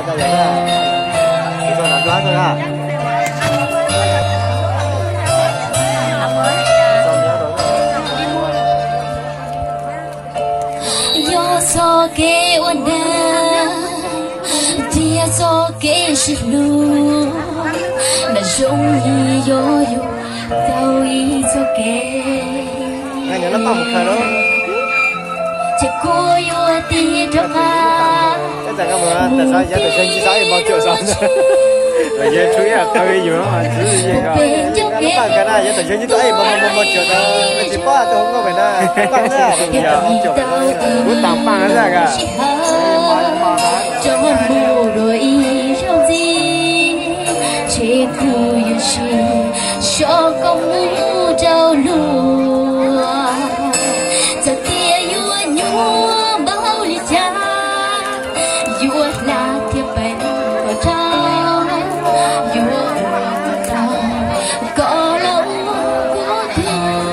cho vậy đó. Đi cho nằm lá thôi à. Yo so ke wana, dia so ke shilu, na jong yi yo yo, tao yi so ke. Nghe nhớ nó tao một thời đó. Chỉ cô yo ti trong à. Chắc chắn các bạn, tại sao giờ tự nhiên chỉ nói bao triệu sao nữa? Bây giờ chú ý là tao đi dưỡng mà chú ý gì cả. Nó bằng cái này, giờ tự nhiên chỉ nói bao triệu tao, mình chỉ bỏ tôi không có phải na, bằng nữa. Giờ bao triệu tao, muốn tạm bằng cái gì cả. Cho mù rồi trong gì, chỉ khu yêu chi, cho công ngũ trao lúa. Giờ tia yêu nhua bao ly cha, yêu là thiệp bên của trao, yêu trao có lòng của thương.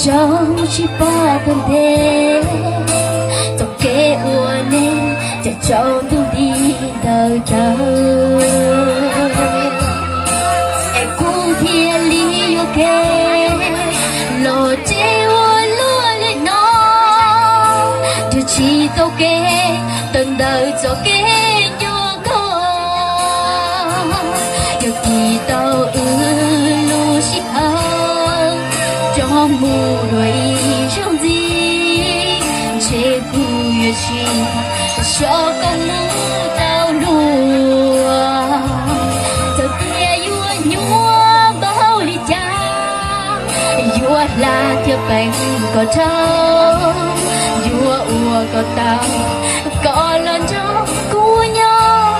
Trong chỉ ba thân thế, trong kế uốn nên cho cháu tu đi đời chờ. Em cũng thiên lý ok, lo chế uốn luôn lên nó, cho chỉ tao kế từng đời cho kế nhua con, giờ thì tao lu chỉ hơn. Cho mù rồi trong gì chế khu yêu chi cho con ngũ tao lùa giờ tia yêu nhua bao ly cha yêu là thiệp bánh có trâu yêu ua có tao có lần cho của nhau.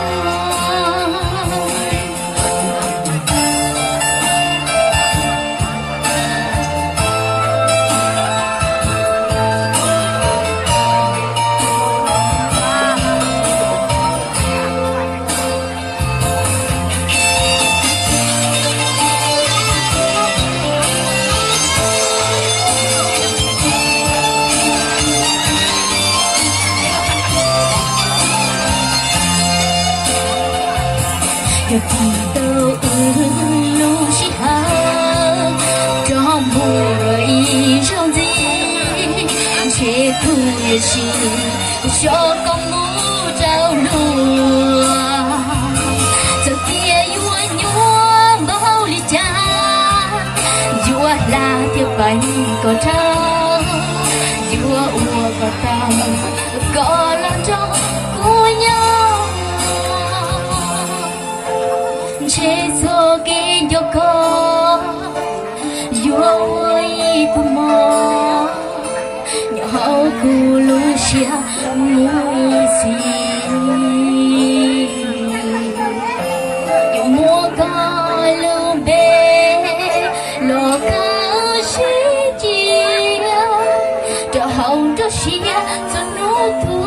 Giờ thì tao lu chỉ hơn cho mù rồi trong gì chế khu yêu chi cho con ngũ trao lúa giờ tia yêu nhua bao ly cha yêu là thiệp bánh có trao yêu ua có tao có lòng trong của nhau. Chế so ke yoko yoi tumo nhau kulusia musi yo mo ka lumbe lo ka shi ji cho hong cho xia cho nu tu